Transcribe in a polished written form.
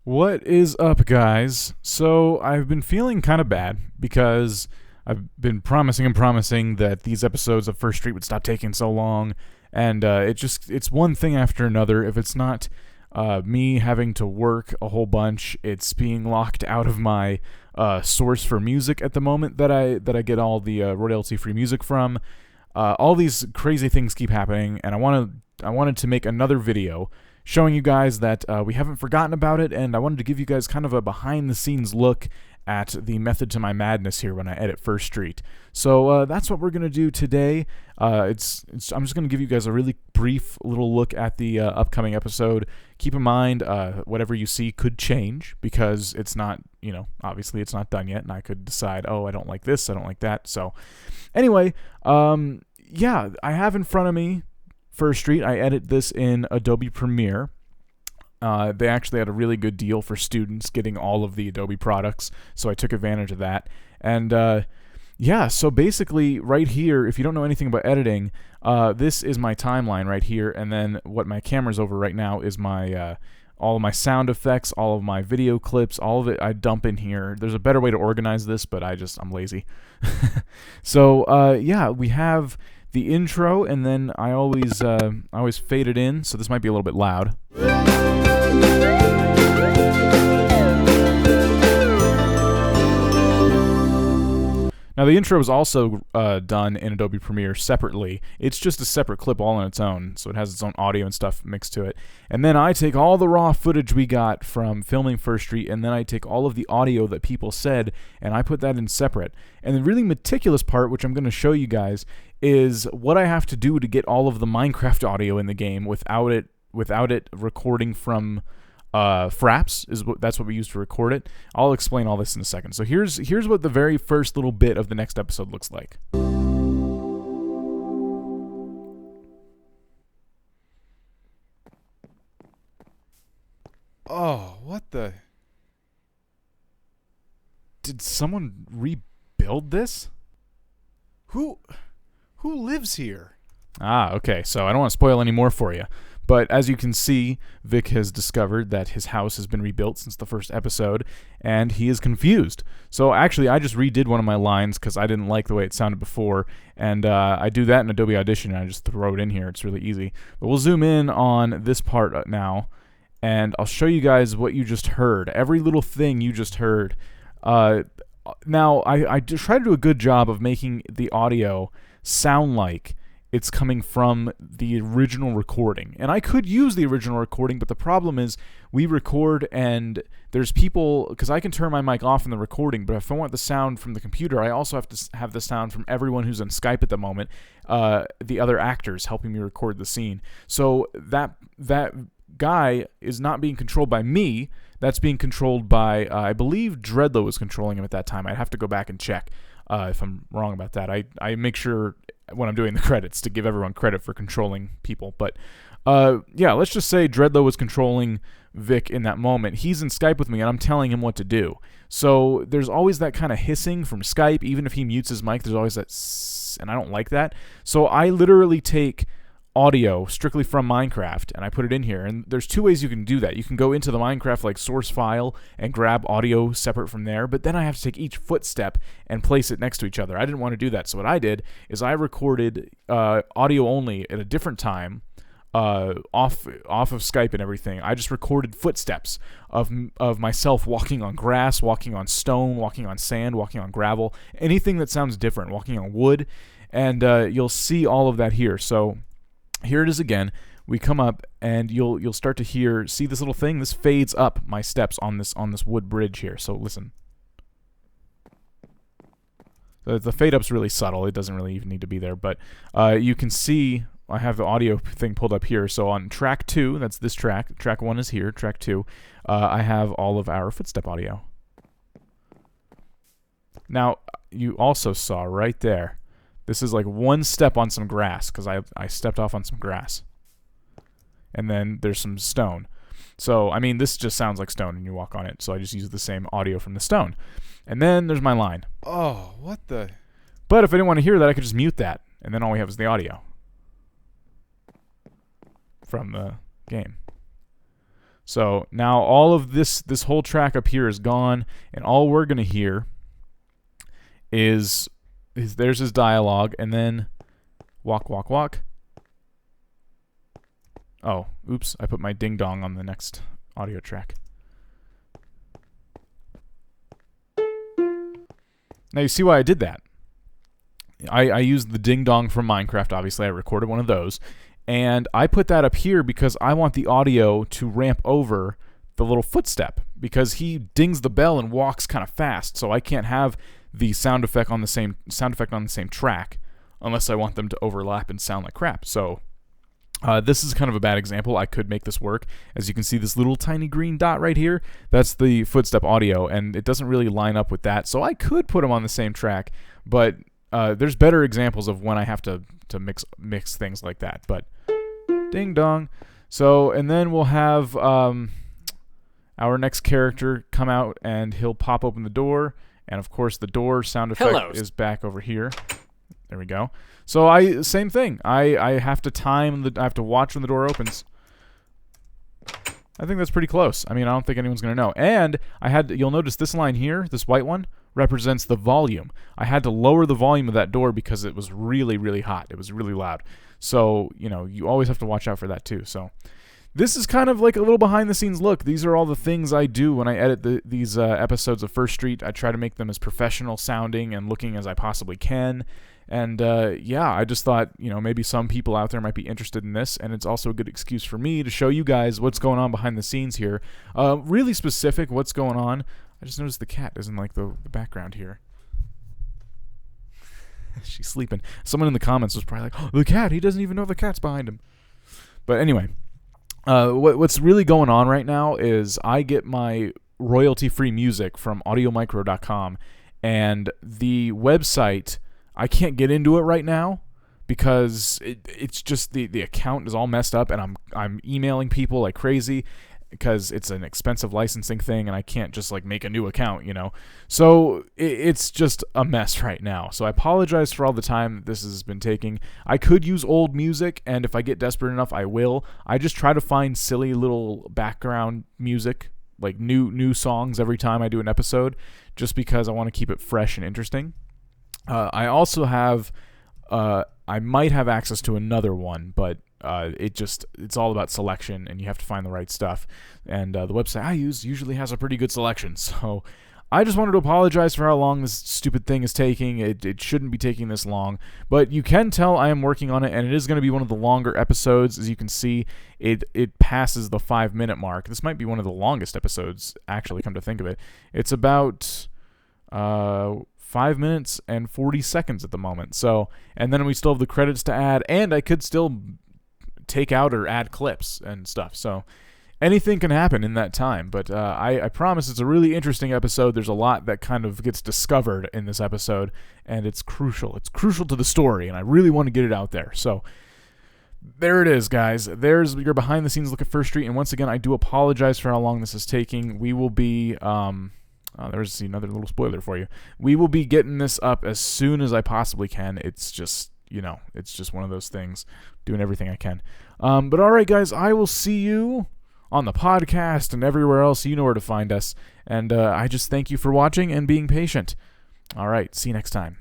What is up, guys? So, I've been feeling kind of bad because I've been promising and promising that these episodes of First Street would stop taking so long, and it's one thing after another. If it's not me having to work a whole bunch, it's being locked out of my source for music at the moment that I get all the royalty-free music from. All these crazy things keep happening, and I wanted to make another video showing you guys that we haven't forgotten about it, and I wanted to give you guys kind of a behind-the-scenes look at the method to my madness here when I edit First Street. So that's what we're gonna do today. I'm just gonna give you guys a really brief little look at the upcoming episode. Keep in mind, whatever you see could change because it's not, obviously it's not done yet, and I could decide, oh, I don't like this, I don't like that. So anyway, yeah, I have in front of me First Street. I edit this in Adobe Premiere. They actually had a really good deal for students getting all of the Adobe products, so I took advantage of that. And yeah, so basically right here, if you don't know anything about editing, this is my timeline right here, and then what my camera's over right now is my all of my sound effects, all of my video clips, all of it I dump in here. There's a better way to organize this, but I'm lazy. So yeah, we have the intro, and then I always fade it in, so this might be a little bit loud. Now the intro is also done in Adobe Premiere separately. It's just a separate clip all on its own, so it has its own audio and stuff mixed to it. And then I take all the raw footage we got from filming First Street, and then I take all of the audio that people said, and I put that in separate. And the really meticulous part, which I'm going to show you guys, is what I have to do to get all of the Minecraft audio in the game without it recording from Fraps. That's what we use to record it. I'll explain all this in a second. So here's what the very first little bit of the next episode looks like. Oh, what the? Did someone rebuild this? Who lives here? Ah, okay. So I don't want to spoil any more for you. But as you can see, Vic has discovered that his house has been rebuilt since the first episode, and he is confused. So actually, I just redid one of my lines because I didn't like the way it sounded before, and I do that in Adobe Audition, and I just throw it in here. It's really easy. But we'll zoom in on this part now, and I'll show you guys what you just heard. Every little thing you just heard. Now, I try to do a good job of making the audio sound like it's coming from the original recording. And I could use the original recording, but the problem is we record and there's people, because I can turn my mic off in the recording, but if I want the sound from the computer, I also have to have the sound from everyone who's on Skype at the moment, the other actors helping me record the scene. So that guy is not being controlled by me. That's being controlled by, I believe Dreadlow was controlling him at that time. I'd have to go back and check if I'm wrong about that. I make sure when I'm doing the credits to give everyone credit for controlling people. But yeah, let's just say Dreadlow was controlling Vic in that moment. He's in Skype with me, and I'm telling him what to do. So there's always that kind of hissing from Skype. Even if he mutes his mic, there's always that sss, and I don't like that. So I literally take audio strictly from Minecraft and I put it in here, and there's two ways you can do that. You can go into the Minecraft source file and grab audio separate from there, but then I have to take each footstep and place it next to each other. I didn't want to do that, so what I did is I recorded audio only at a different time, off of Skype and everything. I just recorded footsteps of myself walking on grass, walking on stone, walking on sand, walking on gravel, anything that sounds different, walking on wood, and you'll see all of that here. So here it is again. We come up and you'll start to see this little thing. This fades up my steps on this wood bridge here. So listen. The fade up's really subtle. It doesn't really even need to be there, but you can see I have the audio thing pulled up here. So on track 2, that's this track. Track 1 is here. Track 2, I have all of our footstep audio. Now you also saw right there. This is like one step on some grass because I stepped off on some grass. And then there's some stone. So, I mean, this just sounds like stone and you walk on it. So I just use the same audio from the stone. And then there's my line. Oh, what the? But if I didn't want to hear that, I could just mute that. And then all we have is the audio from the game. So now all of this whole track up here is gone, and all we're gonna hear is there's his dialogue, and then walk, walk, walk. Oh, oops! I put my ding dong on the next audio track. Now you see why I did that. I used the ding dong from Minecraft. Obviously, I recorded one of those, and I put that up here because I want the audio to ramp over the little footstep, because he dings the bell and walks kind of fast, so I can't have the sound effect on the same track unless I want them to overlap and sound like crap. So this is kind of a bad example. I could make this work. As you can see, this little tiny green dot right here, that's the footstep audio, and it doesn't really line up with that. So I could put them on the same track, but there's better examples of when I have to mix things like that. But ding dong. So, and then we'll have our next character come out, and he'll pop open the door, and of course the door sound effect is back over here. There we go. So same thing. I have to I have to watch when the door opens. I think that's pretty close. I mean, I don't think anyone's gonna know. And you'll notice this line here, this white one, represents the volume. I had to lower the volume of that door because it was really, really hot. It was really loud. So, you always have to watch out for that too. So this is kind of like a little behind the scenes look. These are all the things I do when I edit these episodes of First Street. I try to make them as professional sounding and looking as I possibly can. And yeah, I just thought, maybe some people out there might be interested in this, and it's also a good excuse for me to show you guys what's going on behind the scenes here. Really specific what's going on. I just noticed the cat is in like the background here. She's sleeping. Someone in the comments was probably like, oh, the cat, he doesn't even know the cat's behind him. But anyway, what's really going on right now is I get my royalty-free music from audiomicro.com, and the website, I can't get into it right now because it's just the account is all messed up, and I'm emailing people like crazy because it's an expensive licensing thing, and I can't just like make a new account, So it's just a mess right now. So I apologize for all the time this has been taking. I could use old music, and if I get desperate enough, I will. I just try to find silly little background music, like new songs every time I do an episode, just because I want to keep it fresh and interesting. I also have, I might have access to another one, but it's all about selection, and you have to find the right stuff. And the website I use usually has a pretty good selection. So I just wanted to apologize for how long this stupid thing is taking. It shouldn't be taking this long, but you can tell I am working on it, and it is going to be one of the longer episodes. As you can see, it passes the 5-minute mark. This might be one of the longest episodes, actually, come to think of it. It's about 5 minutes and 40 seconds at the moment. So, and then we still have the credits to add, and I could still take out or add clips and stuff. So anything can happen in that time, but I promise it's a really interesting episode. There's a lot that kind of gets discovered in this episode, and it's crucial. It's crucial to the story, and I really want to get it out there. So there it is, guys. There's your behind-the-scenes look at First Street, and once again, I do apologize for how long this is taking. We will be... there's another little spoiler for you. We will be getting this up as soon as I possibly can. It's just, it's just one of those things. Doing everything I can. But all right, guys, I will see you on the podcast and everywhere else. You know where to find us. And I just thank you for watching and being patient. All right, see you next time.